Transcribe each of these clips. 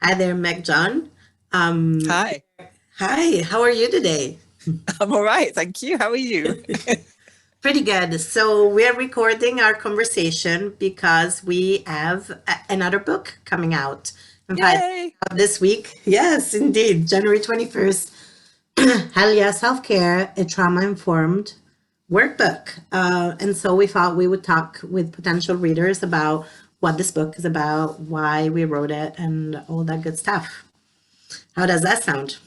Hi there, Meg-John. Um, Hi, Hi, how are you today? I'm all right, thank you. How are you? Pretty good. So we're recording our conversation because we have another book coming out. In fact, Yay! this week. Yes, indeed, January 21st. Hell yeah, Self-Care, a trauma-informed workbook. And so we thought we would talk with potential readers about what this book is about, why we wrote it, and all that good stuff. How does that sound?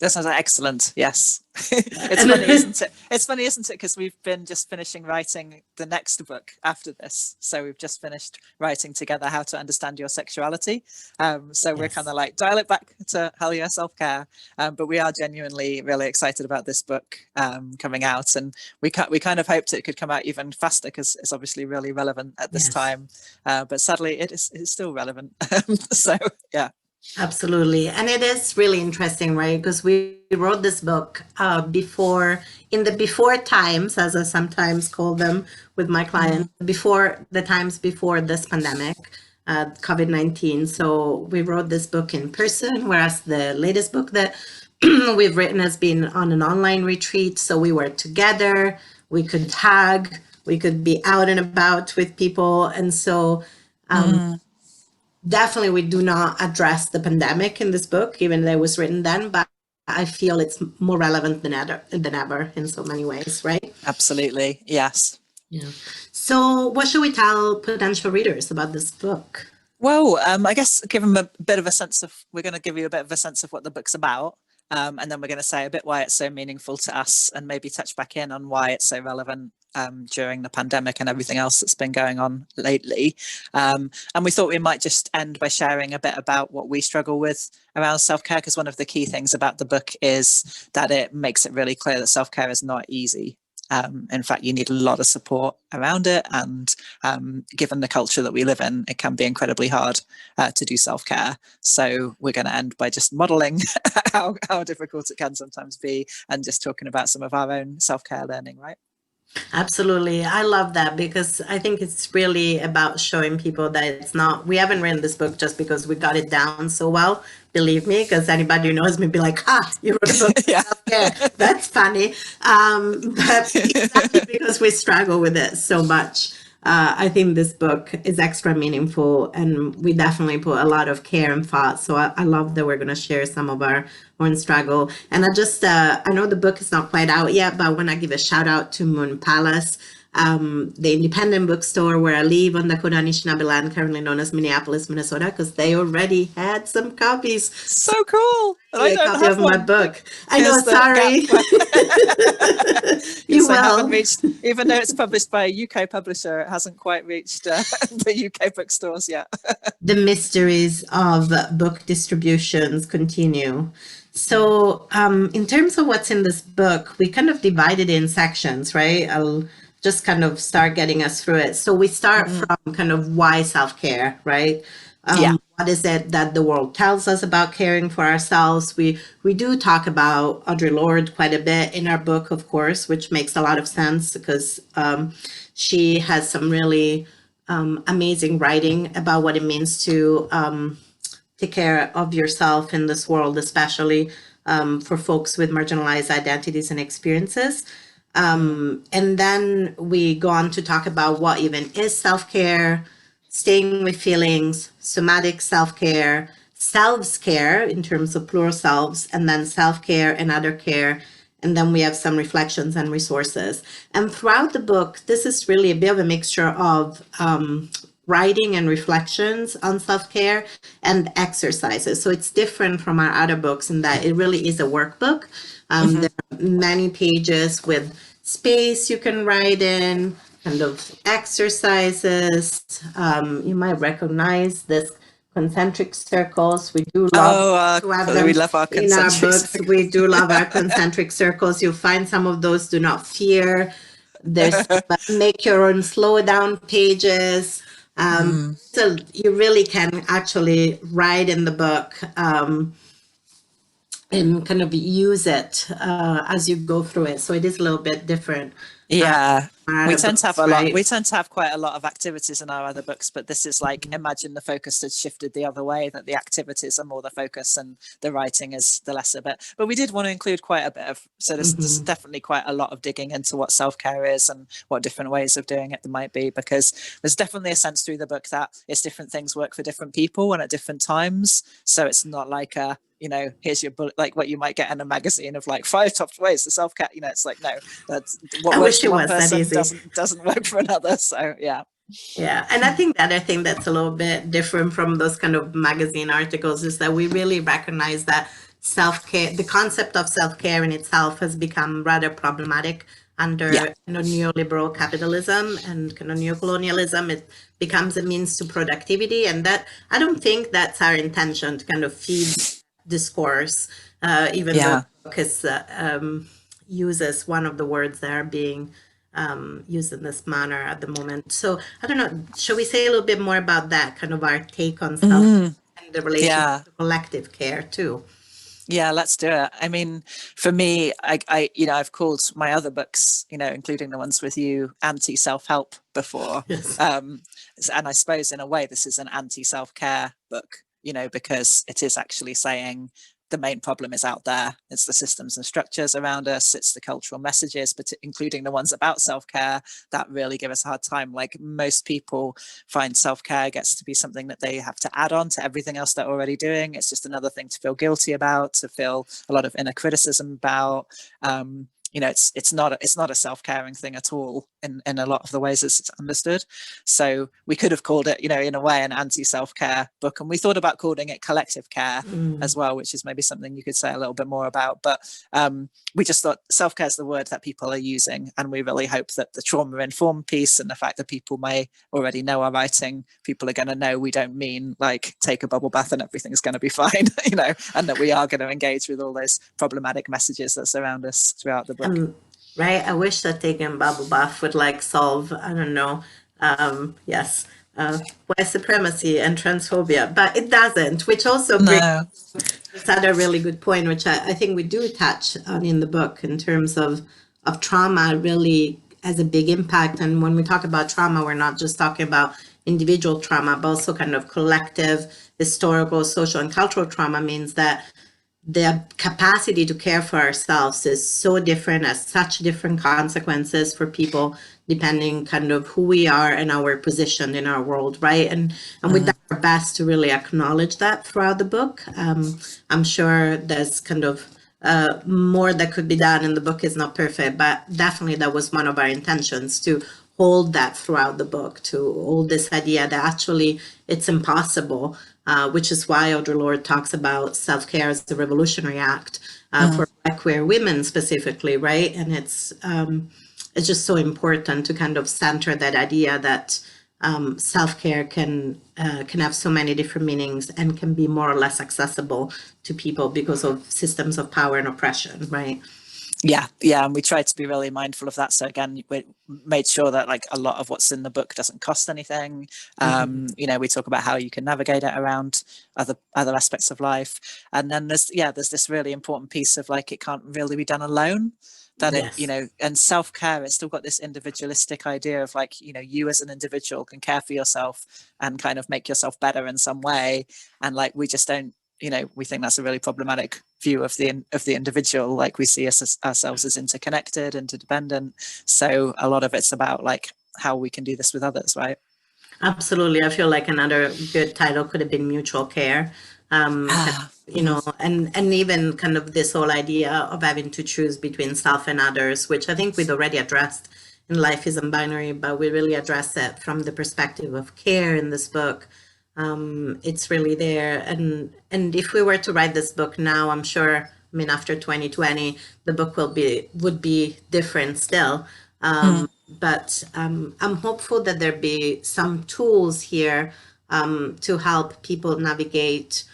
That sounds excellent. Yes. It's funny, And isn't it? It's funny, isn't it? Because we've been just finishing writing the next book after this. So we've just finished writing together How to Understand Your Sexuality. So we're kind yes. of like dial it back to Hell Yeah Self Care. But we are genuinely really excited about this book coming out, and we kind of hoped it could come out even faster because it's obviously really relevant at this Yes, time. But sadly, it's still relevant. So yeah. absolutely. And it is really interesting, right? Because we wrote this book before, in the before times, as I sometimes call them with my Mm. clients, before the times before this pandemic, COVID-19. So we wrote this book in person, whereas the latest book that we've written has been on an online retreat. So we were together, we could hug, we could be out and about with people. And so Mm. definitely we do not address the pandemic in this book, even though it was written then, but I feel it's more relevant than ever in so many ways, right? Absolutely. Yes. Yeah. So what should we tell potential readers about this book? Well, I guess give them a bit of a sense of, we're going to give you a bit of a sense of what the book's about. And then we're going to say a bit why it's so meaningful to us and maybe touch back in on why it's so relevant during the pandemic and everything else that's been going on lately. And we thought we might just end by sharing a bit about what we struggle with around self-care, because one of the key things about the book is that it makes it really clear that self-care is not easy. In fact, you need a lot of support around it, and given the culture that we live in, it can be incredibly hard to do self care. So we're going to end by just modeling how difficult it can sometimes be, and just talking about some of our own self care learning, right? Absolutely. I love that because I think it's really about showing people that it's not, we haven't written this book just because we got it down so well. Believe me, because anybody who knows me be like, ah, you wrote a book on Yeah. self-care. That's funny. But exactly because we struggle with it so much. I think this book is extra meaningful and we definitely put a lot of care and thought. So I love that we're going to share some of our own struggle. And I know the book is not quite out yet, but I want to give a shout out to Moon Palace, the independent bookstore where I live on the Anishinaabe land, currently known as Minneapolis, Minnesota, because they already had some copies. So So cool. And I a don't copy have of my one. book. I know, Here's the gap. sorry. You Because I haven't will. reached, even though it's published by a UK publisher, it hasn't quite reached the UK bookstores yet. The mysteries of book distributions continue. So, in terms of what's in this book, we kind of divided in sections, right? I'll just kind of start getting us through it. So, we start Mm. from kind of why self care, right? Yeah. What is it that the world tells us about caring for ourselves? We do talk about Audre Lorde quite a bit in our book, of course, which makes a lot of sense because she has some really amazing writing about what it means to take care of yourself in this world, especially for folks with marginalized identities and experiences. Mm. And then we go on to talk about what even is self care, staying with feelings, somatic self care, selves care in terms of plural selves, and then self care and other care. And then we have some reflections and resources. And throughout the book, this is really a bit of a mixture of writing and reflections on self care and exercises. So it's different from our other books in that it really is a workbook. Hmm. There are many pages with space you can write in, kind of exercises. You might recognize this concentric circles. We do love Oh, to have we them love our in our concentric books. We circles. do love our concentric circles. You'll find some of those do not fear. There's some make your own slow down pages. Mm. So you really can actually write in the book and kind of use it as you go through it. So it is a little bit different. Yeah. We tend to have a lot. Right? We tend to have quite a lot of activities in our other books, but this is like, imagine the focus has shifted the other way, that the activities are more the focus and the writing is the lesser bit. But we did want to include quite a bit of, so there's definitely quite a lot of digging into what self-care is and what different ways of doing it there might be, because there's definitely a sense through the book that it's different things work for different people and at different times. So it's not like a, you know, here's your bullet, like what you might get in a magazine of like 5 top ways to self-care. You know, it's like, no, that's what I works wish for it one was that person easy. doesn't work for another. So yeah. Yeah, and I think the other thing that's a little bit different from those kind of magazine articles is that we really recognize that self-care, the concept of self-care in itself has become rather problematic under Yeah. neoliberal capitalism and kind of neocolonialism. It becomes a means to productivity, and that I don't think that's our intention to kind of feed discourse, even though Yeah. the book is, uses one of the words that are being used in this manner at the moment. So I don't know, should we say a little bit more about that, kind of our take on self and the relationship Yeah. to collective care too? Yeah, let's do it. I mean, for me, you know, I've called my other books, you know, including the ones with you, anti-self-help before. Yes. And I suppose in a way, this is an anti-self-care book, you know, because it is actually saying the main problem is out there. It's the systems and structures around us. It's the cultural messages, but including the ones about self-care that really give us a hard time. Like most people find self-care gets to be something that they have to add on to everything else they're already doing. It's just another thing to feel guilty about, to feel a lot of inner criticism about. You know, it's not a self-caring thing at all in a lot of the ways it's understood. So we could have called it, you know, in a way, an anti-self-care book, and we thought about calling it collective care as well, which is maybe something you could say a little bit more about. But we just thought self-care is the word that people are using, and we really hope that the trauma-informed piece and the fact that people may already know our writing, people are going to know we don't mean like take a bubble bath and everything's going to be fine, you know, and that we are going to engage with all those problematic messages that surround us throughout the book. Right. I wish that taking bubble bath would like solve, I don't know, yes, white supremacy and transphobia, but it doesn't, which also brings No. this other really good point, which I think we do touch on in the book in terms of trauma really has a big impact. And when we talk about trauma, we're not just talking about individual trauma, but also kind of collective, historical, social, and cultural trauma means that the capacity to care for ourselves is so different, has such different consequences for people depending kind of who we are and our position in our world, right? And we done our best to really acknowledge that throughout the book. I'm sure there's kind of more that could be done, and the book is not perfect, but definitely that was one of our intentions, to hold that throughout the book, to hold this idea that actually it's impossible, which is why Audre Lorde talks about self-care as a revolutionary act for Black queer women specifically, right? And it's just so important to kind of center that idea that self-care can have so many different meanings and can be more or less accessible to people because of systems of power and oppression, right? Yeah, and we tried to be really mindful of that. So again, we made sure that like a lot of what's in the book doesn't cost anything. You know, we talk about how you can navigate it around other aspects of life, and then there's this really important piece of like it can't really be done alone. That it, you Yes. know, and self-care, it's still got this individualistic idea of like, you know, you as an individual can care for yourself and kind of make yourself better in some way, and like we just don't, you know, we think that's a really problematic view of the individual. Like we see ourselves as interconnected, interdependent. So a lot of it's about like how we can do this with others, right? Absolutely. I feel like another good title could have been mutual care. You know, and even kind of this whole idea of having to choose between self and others, which I think we'd already addressed in Life Isn't Binary, but we really address it from the perspective of care in this book. It's really there. And if we were to write this book now, I'm sure, I mean, after 2020, the book would be different still. But I'm hopeful that there be some tools here to help people navigate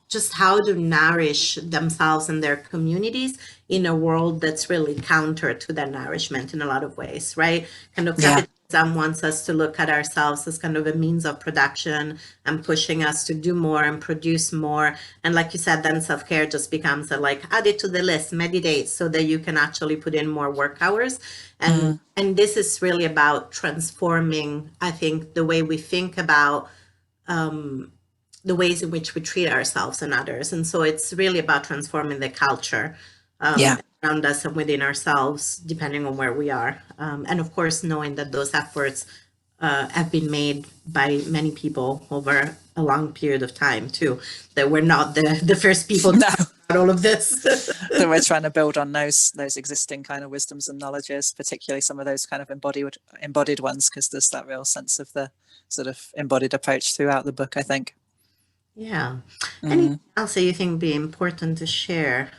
just how to nourish themselves and their communities in a world that's really counter to that nourishment in a lot of ways, right? Kind of capitalism wants us to look at ourselves as kind of a means of production and pushing us to do more and produce more. And like you said, then self-care just becomes a like add it to the list, meditate so that you can actually put in more work hours. And this is really about transforming, I think, the way we think about the ways in which we treat ourselves and others. And so it's really about transforming the culture around us and within ourselves, depending on where we are. And of course, knowing that those efforts have been made by many people over a long period of time too, that we're not the first people to talk about all of this. That we're trying to build on those existing kind of wisdoms and knowledges, particularly some of those kind of embodied ones, because there's that real sense of the sort of embodied approach throughout the book, I think. Yeah. Anything else that you think would be important to share?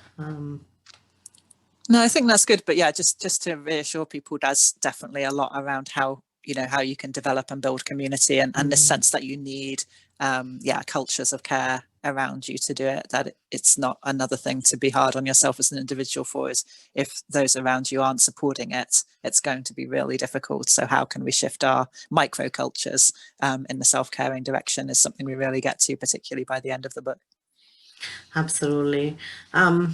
No, I think that's good. But yeah, just to reassure people, there's definitely a lot around how you can develop and build community and this sense that you need cultures of care around you to do it, that it's not another thing to be hard on yourself as an individual for. Is if those around you aren't supporting it, it's going to be really difficult. So how can we shift our micro cultures in the self-caring direction is something we really get to, particularly by the end of the book. Absolutely.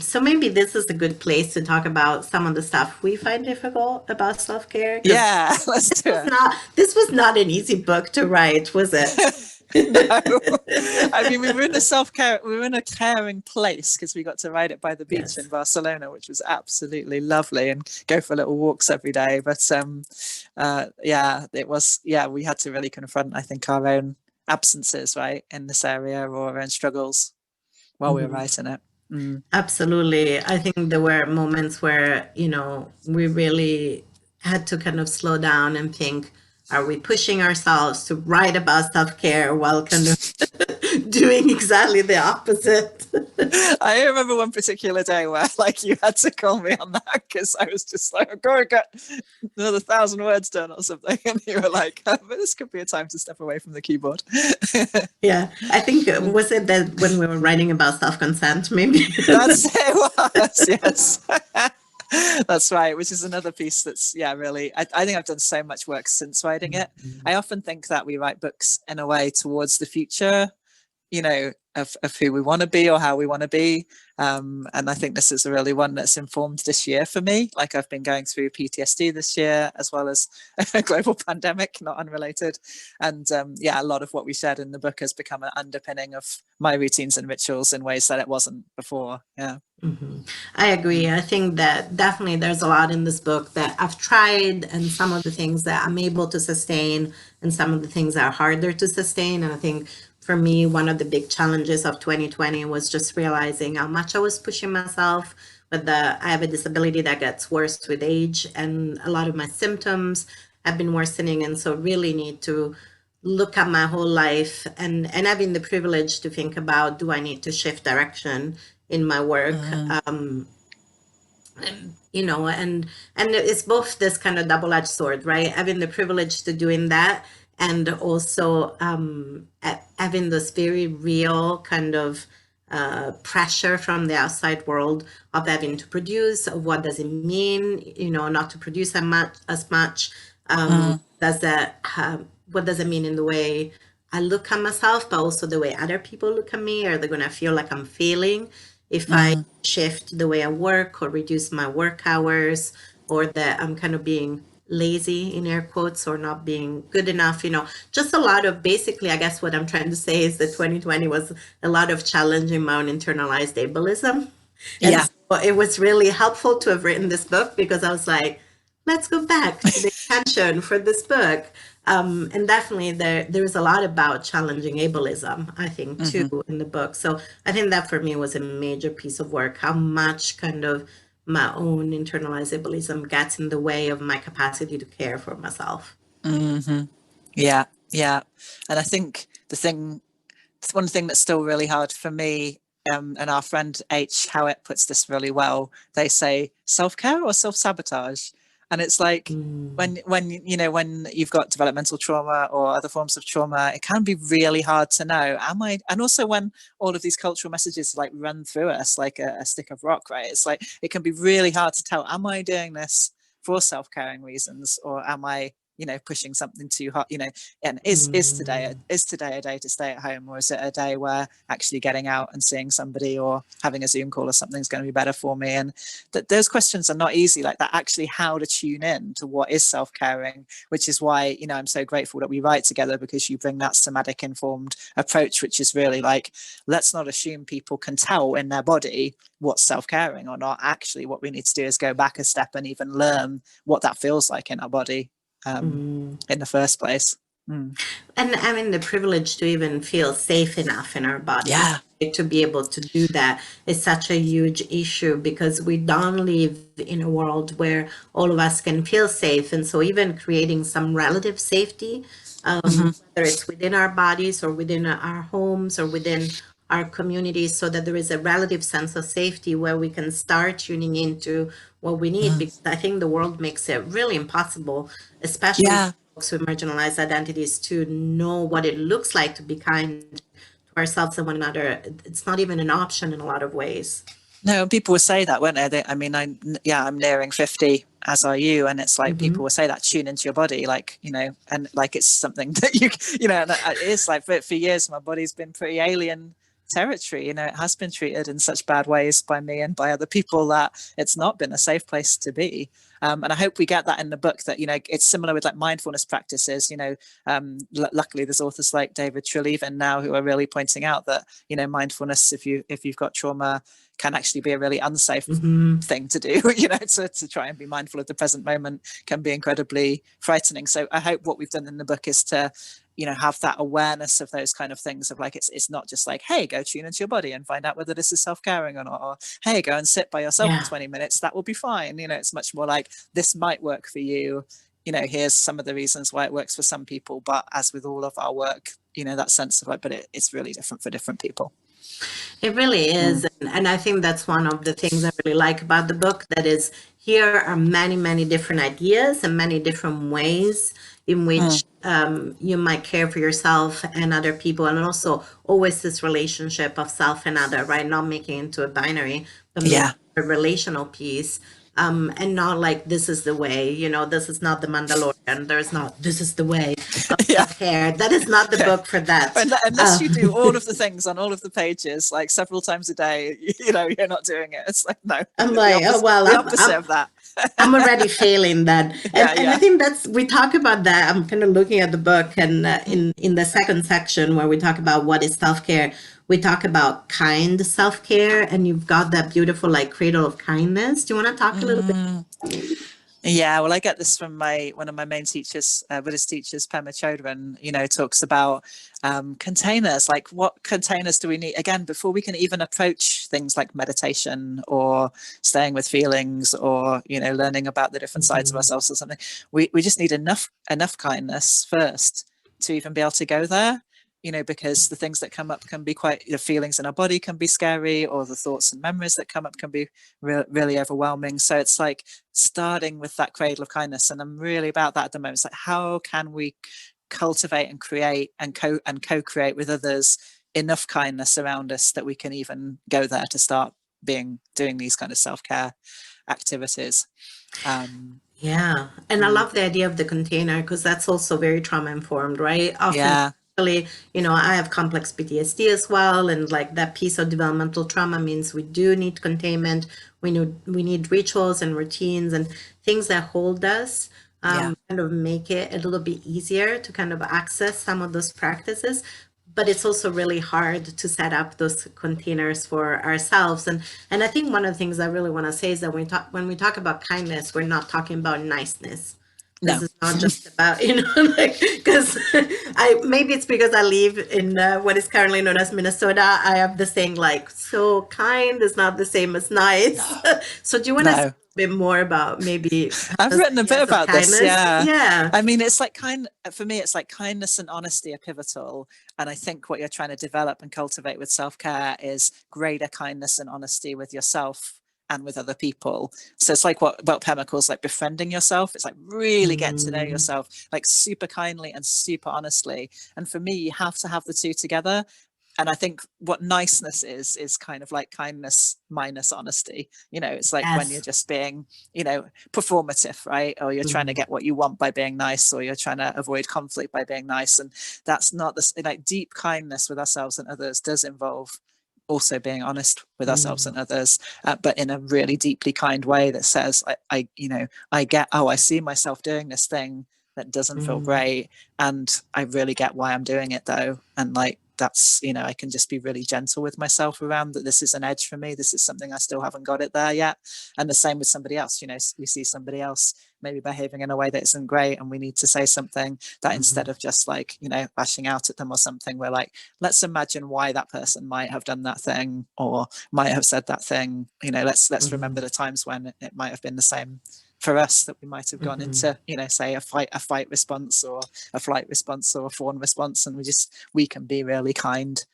So maybe this is a good place to talk about some of the stuff we find difficult about self-care. Yeah, let's do it. This was not an easy book to write, was it? No, I mean, we were in a caring place because we got to ride it by the beach in Barcelona, which was absolutely lovely, and go for little walks every day. But it was, we had to really confront, I think, our own absences, right, in this area, or our own struggles while we were writing it. Absolutely. I think there were moments where, we really had to kind of slow down and think, are we pushing ourselves to write about self-care while kind of doing exactly the opposite? I remember one particular day where you had to call me on that because I was just like, I'm going to get another 1,000 words done or something. And you were like, this could be a time to step away from the keyboard. Yeah, I think, was it that when we were writing about self-consent, maybe? That's it was, yes. That's right, which is another piece that's really, I think I've done so much work since writing it. I often think that we write books in a way towards the future, of who we want to be or how we want to be. And I think this is really one that's informed this year for me. Like, I've been going through PTSD this year, as well as a global pandemic, not unrelated. And a lot of what we shared in the book has become an underpinning of my routines and rituals in ways that it wasn't before. Yeah. I agree. I think that definitely there's a lot in this book that I've tried, and some of the things that I'm able to sustain, and some of the things that are harder to sustain. And I think for me, one of the big challenges of 2020 was just realizing how much I was pushing myself. I have a disability that gets worse with age, and a lot of my symptoms have been worsening. And so really need to look at my whole life, and having the privilege to think about, do I need to shift direction in my work? And it's both this kind of double-edged sword, right? Having the privilege to doing that, and also having this very real kind of pressure from the outside world of having to produce. Of what does it mean, not to produce as much? What does it mean in the way I look at myself, but also the way other people look at me? Are they going to feel like I'm failing if I shift the way I work or reduce my work hours, or that I'm kind of being lazy, in air quotes, or not being good enough? Just a lot of, basically, I guess what I'm trying to say is that 2020 was a lot of challenging my own internalized ableism. And so it was really helpful to have written this book, because I was like, let's go back to the intention for this book. And definitely there is a lot about challenging ableism, I think, too, in the book. So I think that for me was a major piece of work, how much kind of my own internalized ableism gets in the way of my capacity to care for myself. Yeah. And I think one thing that's still really hard for me, and our friend H Howitt puts this really well, they say self-care or self-sabotage. And it's like, when you've got developmental trauma or other forms of trauma, it can be really hard to know, and also when all of these cultural messages run through us like a stick of rock, right? It's like, it can be really hard to tell, am I doing this for self-caring reasons, or am I pushing something too hard, and is today a day to stay at home, or is it a day where actually getting out and seeing somebody or having a Zoom call or something is going to be better for me? And those questions are not easy, like that, actually how to tune in to what is self-caring, which is why, I'm so grateful that we write together, because you bring that somatic informed approach, which is really like, let's not assume people can tell in their body what's self-caring or not. Actually, what we need to do is go back a step and even learn what that feels like in our body in the first place. And having the privilege to even feel safe enough in our bodies, Yeah. to be able to do that is such a huge issue, because we don't live in a world where all of us can feel safe. And so even creating some relative safety, whether it's within our bodies or within our homes or within our communities, so that there is a relative sense of safety where we can start tuning into what we need. Because I think the world makes it really impossible, especially folks with marginalized identities, to know what it looks like to be kind to ourselves and one another. It's not even an option in a lot of ways. No, people will say that, won't they? I'm nearing 50, as are you, and it's like people will say that, tune into your body, like, and like it's something that it's like, for years my body's been pretty alien territory. It has been treated in such bad ways by me and by other people that it's not been a safe place to be. And I hope we get that in the book, that it's similar with like mindfulness practices. Luckily there's authors like David Treleaven now who are really pointing out that mindfulness, if you've got trauma, can actually be a really unsafe thing to do. To try and be mindful of the present moment can be incredibly frightening. So I hope what we've done in the book is to have that awareness of those kind of things, of like, it's not just like, hey, go tune into your body and find out whether this is self-caring or not, or hey, go and sit by yourself for 20 minutes, that will be fine. It's much more like, this might work for you, here's some of the reasons why it works for some people. But as with all of our work, that sense of like, but it's really different for different people. It really is. And I think that's one of the things I really like about the book, that is, here are many, many different ideas and many different ways in which you might care for yourself and other people. And also always this relationship of self and other, right? Not making it into a binary, but making a relational piece. And not like, this is the way, this is not the Mandalorian. There's not, this is the way of self-care. That is not the book for that. Unless you do all of the things on all of the pages, like several times a day, you're not doing it. It's like, no. I'm like, the opposite of that. I'm already failing that. And I think we talk about that. I'm kind of looking at the book, and in the second section where we talk about what is self-care, we talk about kind self-care, and you've got that beautiful like cradle of kindness. Do you want to talk a little bit? Yeah, well, I get this from one of my main teachers, Buddhist teachers, Pema Chodron, talks about containers, like what containers do we need? Again, before we can even approach things like meditation or staying with feelings or, learning about the different sides of ourselves or something, we just need enough kindness first to even be able to go there. Because the things that come up can be quite, the feelings in our body can be scary, or the thoughts and memories that come up can be really overwhelming. So it's like starting with that cradle of kindness. And I'm really about that at the moment. It's like, how can we cultivate and create and co-create with others enough kindness around us that we can even go there to start doing these kind of self-care activities. And I love the idea of the container, because that's also very trauma informed, right? Often, I have complex PTSD as well, and like that piece of developmental trauma means we do need containment. We need rituals and routines and things that hold us, kind of make it a little bit easier to kind of access some of those practices. But it's also really hard to set up those containers for ourselves. And I think one of the things I really want to say is that when we talk about kindness, we're not talking about niceness. This is not just about, because maybe it's because I live in what is currently known as Minnesota. I have the saying like, so kind is not the same as nice. So do you want to say a bit more about maybe? I've written a bit about kindness? this. Yeah. I mean, it's like for me, it's like kindness and honesty are pivotal. And I think what you're trying to develop and cultivate with self-care is greater kindness and honesty with yourself and with other people. So it's like what Pema calls like befriending yourself. It's like really getting to know yourself like super kindly and super honestly. And for me, you have to have the two together. And I think what niceness is kind of like kindness minus honesty. You know, it's like when you're Yes. just being, you know, performative, right? Or you're trying to get what you want by being nice, or you're trying to avoid conflict by being nice. And that's not the like deep kindness with ourselves and others does involve also being honest with ourselves and others, but in a really deeply kind way that says, I you know, I see myself doing this thing that doesn't feel great, and I really get why I'm doing it though. And like, that's, you know, I can just be really gentle with myself around that. This is an edge for me. This is something I still haven't got it there yet. And the same with somebody else. You know, we see somebody else maybe behaving in a way that isn't great, and we need to say something that instead of just like, you know, lashing out at them or something, we're like, let's imagine why that person might have done that thing or might have said that thing. You know, let's remember the times when it might have been the same for us, that we might have gone into, you know, say a fight response or a flight response or a fawn response, and we can be really kind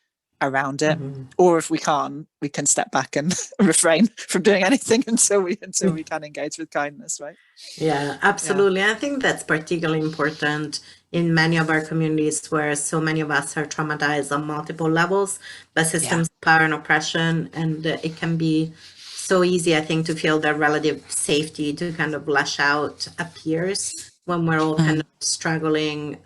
around it. Or if we can't, we can step back and refrain from doing anything until we can engage with kindness, right? Yeah, absolutely. I think that's particularly important in many of our communities where so many of us are traumatized on multiple levels by systems of power and oppression. And it can be so easy, I think, to feel that relative safety to kind of lash out appears when we're all kind of struggling.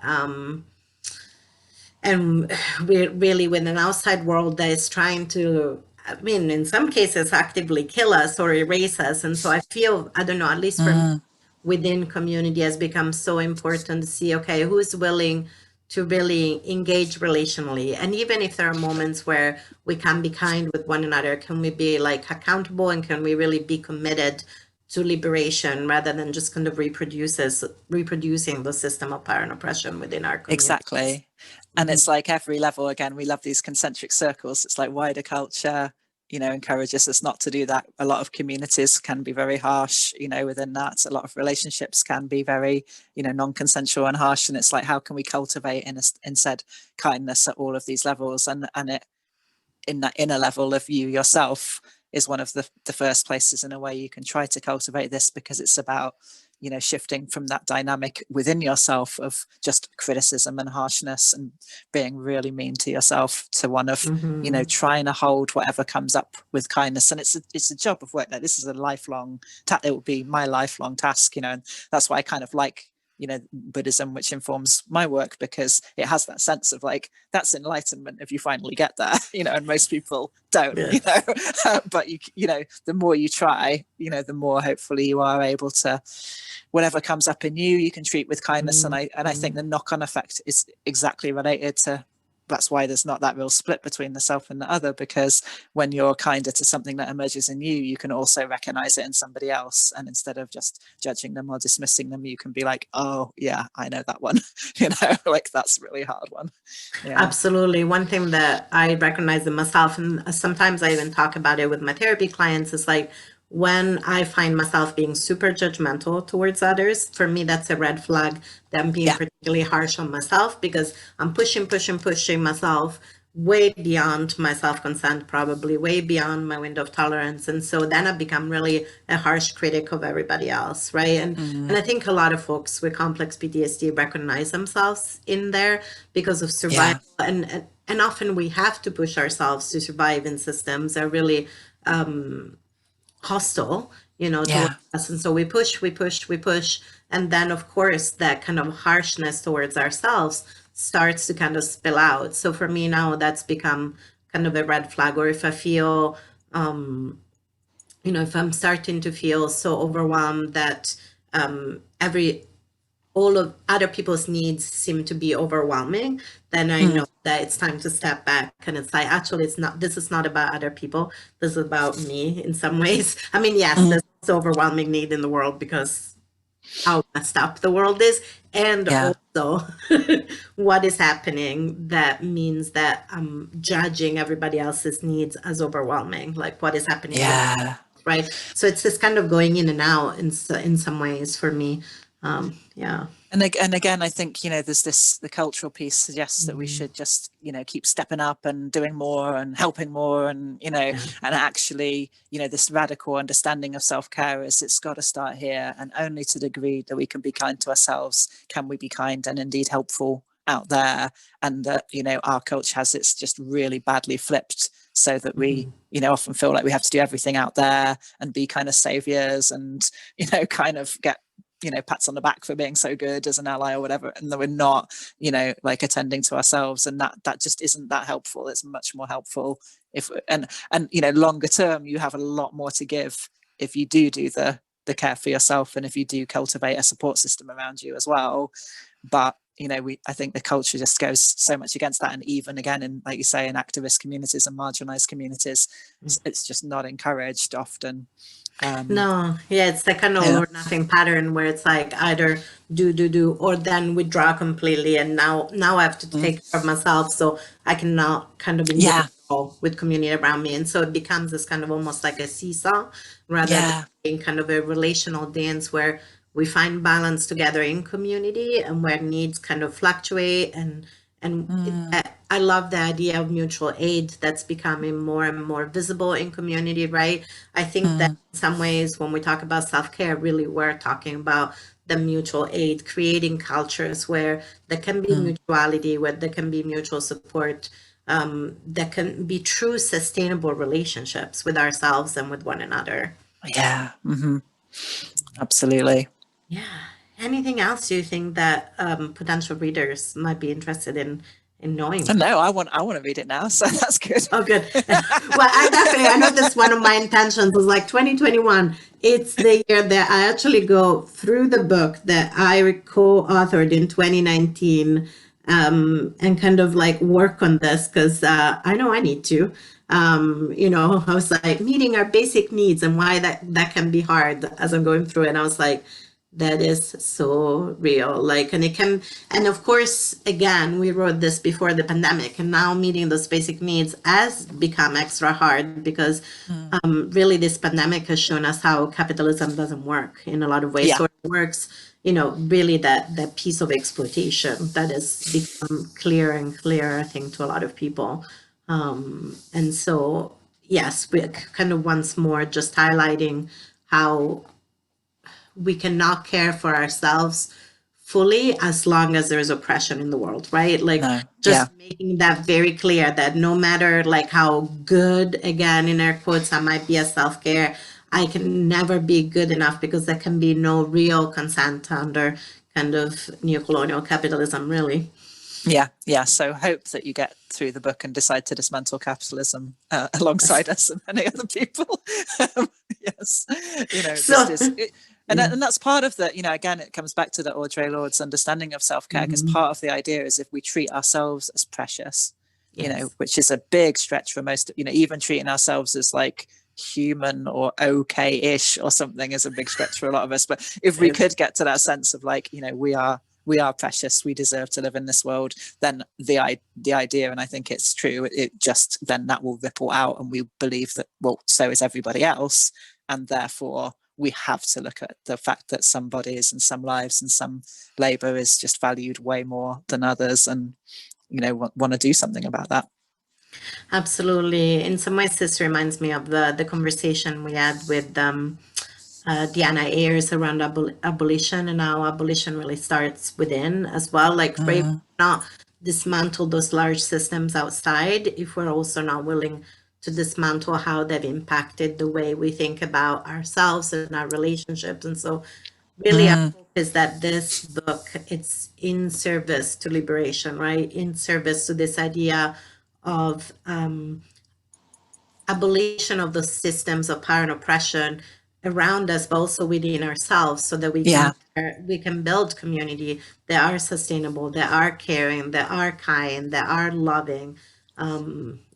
And we're really with an outside world that is trying to, I mean, in some cases, actively kill us or erase us. And so I feel, I don't know, at least for me, within community has become so important to see, okay, who's willing to really engage relationally. And even if there are moments where we can be kind with one another, can we be like accountable, and can we really be committed to liberation rather than just kind of reproducing the system of power and oppression within our community? Exactly. And it's like every level, again, we love these concentric circles. It's like wider culture, you know, encourages us not to do that. A lot of communities can be very harsh, you know, within that. A lot of relationships can be very, you know, non-consensual and harsh. And it's like, how can we cultivate instead kindness at all of these levels? And it, in that inner level of you yourself, is one of the first places in a way you can try to cultivate this, because it's about, you know, shifting from that dynamic within yourself of just criticism and harshness and being really mean to yourself, to one of, you know, trying to hold whatever comes up with kindness. And it's a job of work. Like, this is a lifelong it will be my lifelong task, you know, and that's why I kind of like, you know, Buddhism, which informs my work, because it has that sense of like, that's enlightenment if you finally get there, you know, and most people don't, you know. But you know, the more you try, you know, the more hopefully you are able to, whatever comes up in you, you can treat with kindness. And I think the knock-on effect is exactly related to, that's why there's not that real split between the self and the other, because when you're kinder to something that emerges in you, you can also recognize it in somebody else. And instead of just judging them or dismissing them, you can be like, oh yeah, I know that one. You know, like, that's a really hard one. Yeah. Absolutely. One thing that I recognize in myself, and sometimes I even talk about it with my therapy clients, is like, when I find myself being super judgmental towards others, for me, that's a red flag that I'm being particularly harsh on myself, because I'm pushing myself way beyond my self-consent, probably way beyond my window of tolerance. And so then I become really a harsh critic of everybody else, right? And I think a lot of folks with complex PTSD recognize themselves in there because of survival. And often we have to push ourselves to survive in systems that are really hostile, you know, towards us. And so we push. And then, of course, that kind of harshness towards ourselves starts to kind of spill out. So for me now, that's become kind of a red flag. Or if I feel, you know, if I'm starting to feel so overwhelmed that all of other people's needs seem to be overwhelming, then I know that it's time to step back. And it's like, actually, this is not about other people. This is about me in some ways. I mean, yes, there's also overwhelming need in the world because how messed up the world is. And also what is happening that means that I'm judging everybody else's needs as overwhelming. Like, what is happening? Right. So it's this kind of going in and out in some ways for me. And again, I think, you know, there's the cultural piece suggests that we should just, you know, keep stepping up and doing more and helping more, and, you know, and actually, you know, this radical understanding of self-care is, it's got to start here, and only to the degree that we can be kind to ourselves can we be kind and indeed helpful out there, and that, you know, our culture has it's just really badly flipped, so that we, you know, often feel like we have to do everything out there and be kind of saviors and, you know, kind of get, you know, pats on the back for being so good as an ally or whatever, and that we're not, you know, like attending to ourselves, and that just isn't that helpful. It's much more helpful if, and you know, longer term, you have a lot more to give if you do the care for yourself, and if you do cultivate a support system around you as well. But, you know, I think the culture just goes so much against that, and even again in, like you say, in activist communities and marginalized communities, it's just not encouraged often. No, yeah, it's the kind of all or nothing pattern where it's like either do, or then withdraw completely, and now I have to take care of myself, so I can now kind of enjoy with community around me, and so it becomes this kind of almost like a seesaw rather than being kind of a relational dance where we find balance together in community and where needs kind of fluctuate, and I love the idea of mutual aid that's becoming more and more visible in community, right? I think that in some ways, when we talk about self-care, really we're talking about the mutual aid, creating cultures where there can be mutuality, where there can be mutual support, that can be true sustainable relationships with ourselves and with one another. Yeah. Absolutely. Yeah. Anything else you think that potential readers might be interested in knowing? No, I want to read it now, so that's good. Oh, good. Well, I know that's one of my intentions was like 2021. It's the year that I actually go through the book that I co-authored in 2019, and kind of like work on this because I know I need to. You know, I was like meeting our basic needs and why that can be hard as I'm going through it. And I was like, that is so real. Like, and it can, and of course, again, we wrote this before the pandemic, and now meeting those basic needs has become extra hard because really this pandemic has shown us how capitalism doesn't work in a lot of ways. So it works, you know, really that piece of exploitation that has become clearer and clearer, I think, to a lot of people. And so, yes, we kind of once more just highlighting how we cannot care for ourselves fully as long as there is oppression in the world, right? Like making that very clear that no matter like how good, again, in air quotes, I might be a self-care, I can never be good enough because there can be no real consent under kind of neocolonial capitalism, really. Yeah. So hope that you get through the book and decide to dismantle capitalism alongside us and many other people. Yes, you know, and that's part of the, you know, again, it comes back to the Audre Lorde's understanding of self-care, because part of the idea is if we treat ourselves as precious, you know, which is a big stretch for most, you know, even treating ourselves as like human or okay-ish or something is a big stretch for a lot of us. But if we could get to that sense of like, you know, we are precious, we deserve to live in this world, then the idea, and I think it's true, it just, then that will ripple out, and we believe that, well, so is everybody else, and therefore we have to look at the fact that some bodies and some lives and some labor is just valued way more than others, and, you know, want to do something about that. Absolutely. In some ways, this reminds me of the conversation we had with Diana Ayers around abolition, and how abolition really starts within as well. Like, not dismantle those large systems outside if we're also not willing to dismantle how they've impacted the way we think about ourselves and our relationships. And so really our hope is that this book, it's in service to liberation, right? In service to this idea of abolition of the systems of power and oppression around us, but also within ourselves, so that we can build community that are sustainable, that are caring, that are kind, that are loving.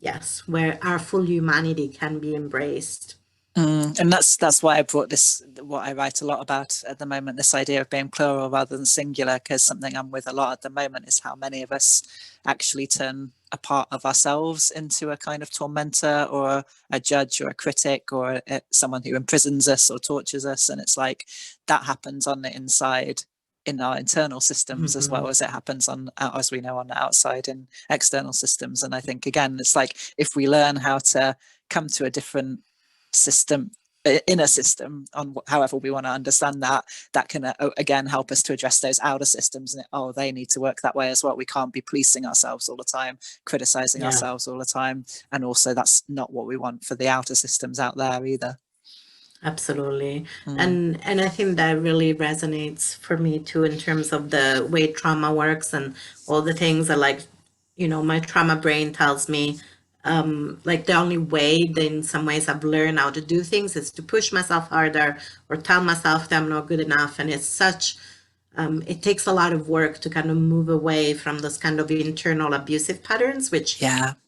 Yes, where our full humanity can be embraced. And that's why I brought this, what I write a lot about at the moment, this idea of being plural rather than singular, because something I'm with a lot at the moment is how many of us actually turn a part of ourselves into a kind of tormentor or a judge or a critic or someone who imprisons us or tortures us. And it's like that happens on the inside in our internal systems as well as it happens on, as we know, on the outside in external systems. And I think, again, it's like if we learn how to come to a different system, inner system, on however we want to understand that, that can again help us to address those outer systems, and they need to work that way as well. We can't be policing ourselves all the time, criticizing ourselves all the time, and also that's not what we want for the outer systems out there either. Absolutely. And I think that really resonates for me too, in terms of the way trauma works and all the things that, like, my trauma brain tells me, like, the only way that in some ways I've learned how to do things is to push myself harder or tell myself that I'm not good enough. And it's such, it takes a lot of work to kind of move away from those kind of internal abusive patterns, which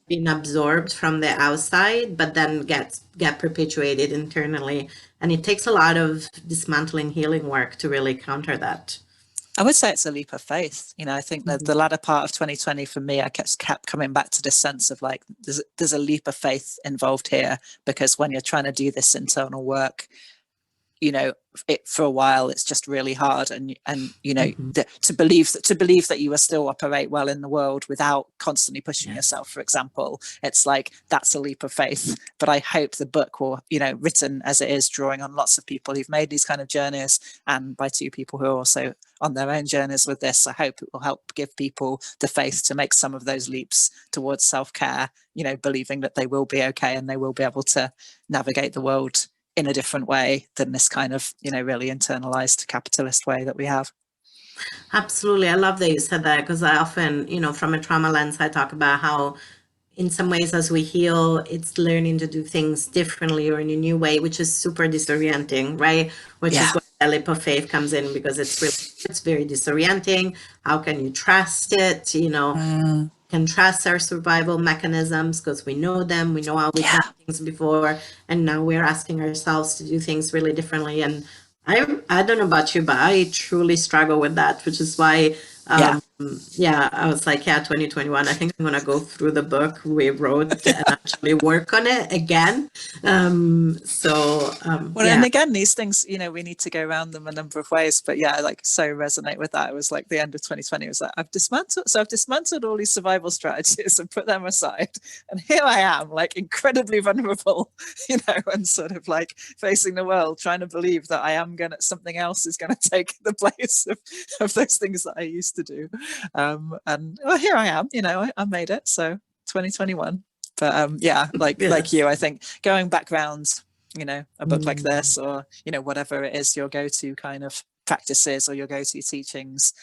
been absorbed from the outside, but then get perpetuated internally. And it takes a lot of dismantling healing work to really counter that. I would say it's a leap of faith. I think that the latter part of 2020 for me, I kept coming back to this sense of like, there's a leap of faith involved here, because when you're trying to do this internal work, for a while it's just really hard, and to believe that you will still operate well in the world without constantly pushing yourself, for example, it's like, that's a leap of faith. But I hope the book will, written as it is, drawing on lots of people who've made these kind of journeys, and by two people who are also on their own journeys with this, I hope it will help give people the faith to make some of those leaps towards self-care, believing that they will be okay and they will be able to navigate the world in a different way than this kind of, really internalized capitalist way that we have. Absolutely. I love that you said that, because I often, from a trauma lens, I talk about how in some ways as we heal, it's learning to do things differently or in a new way, which is super disorienting, right? Which is where the leap of faith comes in, because it's very disorienting. How can you trust it? Can trust our survival mechanisms because we know them, we know how we've done things before, and now we're asking ourselves to do things really differently. And I don't know about you, but I truly struggle with that, which is why I was like, 2021, I think I'm gonna go through the book we wrote and actually work on it again. And again, these things, we need to go around them a number of ways, but so resonate with that. It was like the end of 2020, it was like, I've dismantled all these survival strategies and put them aside, and here I am, like, incredibly vulnerable, and sort of like facing the world, trying to believe that something else is gonna take the place of those things that I used to do. Here I am, I made it. So 2021. But like you, I think going back round, a book like this, or whatever it is, your go-to kind of practices or your go-to teachings,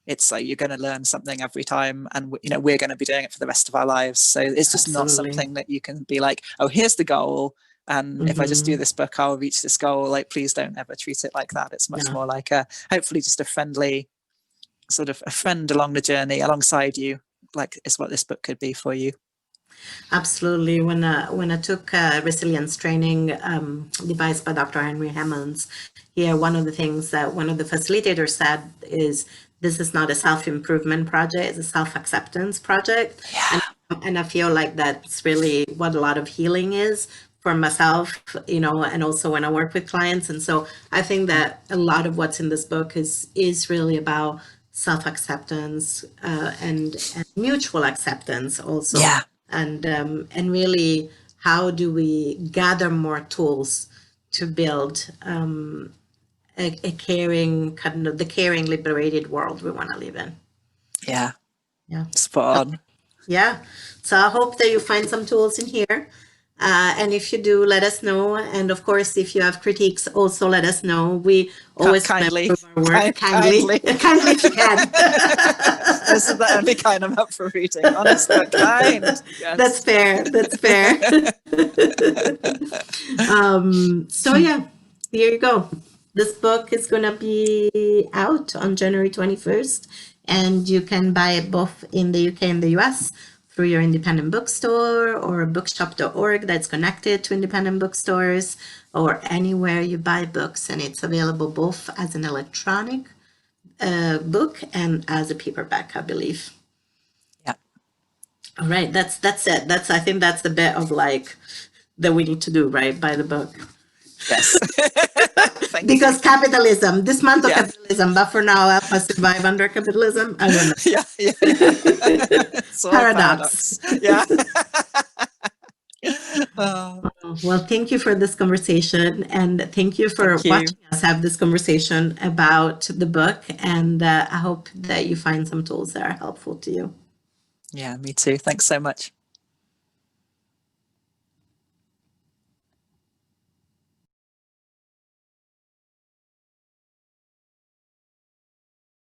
it's like you're going to learn something every time, and we're going to be doing it for the rest of our lives. So it's just not something that you can be like, oh, here's the goal, and if I just do this book, I'll reach this goal. Like, please don't ever treat it like that. It's much more like hopefully just a friendly, sort of a friend along the journey alongside you, like, is what this book could be for you. Absolutely. When I took resilience training devised by Dr. Henry Hammonds, one of the things that one of the facilitators said is, this is not a self-improvement project, it's a self-acceptance project. And I feel like that's really what a lot of healing is for myself, and also when I work with clients. And so I think that a lot of what's in this book is really about self-acceptance and mutual acceptance also. And really, how do we gather more tools to build a caring, kind of the caring, liberated world we want to live in? Yeah. Spot on. So I hope that you find some tools in here. And if you do, let us know. And of course, if you have critiques, also let us know. We always kindly improve our work. Kindly if you can. This is the only kind I'm up for reading, honest but kind. Yes. That's fair. So here you go. This book is going to be out on January 21st, and you can buy it both in the UK and the US through your independent bookstore or bookshop.org that's connected to independent bookstores, or anywhere you buy books. And it's available both as an electronic book and as a paperback, I believe. All right, that's it. I think that's the bit of like that we need to do, right? Buy the book. Yes. Because capitalism, dismantle capitalism, but for now, help us survive under capitalism. I don't know. Paradox. Yeah. Well, thank you for this conversation, and thank you for Thank you. watching us have this conversation about the book. And I hope that you find some tools that are helpful to you. Yeah, me too. Thanks so much.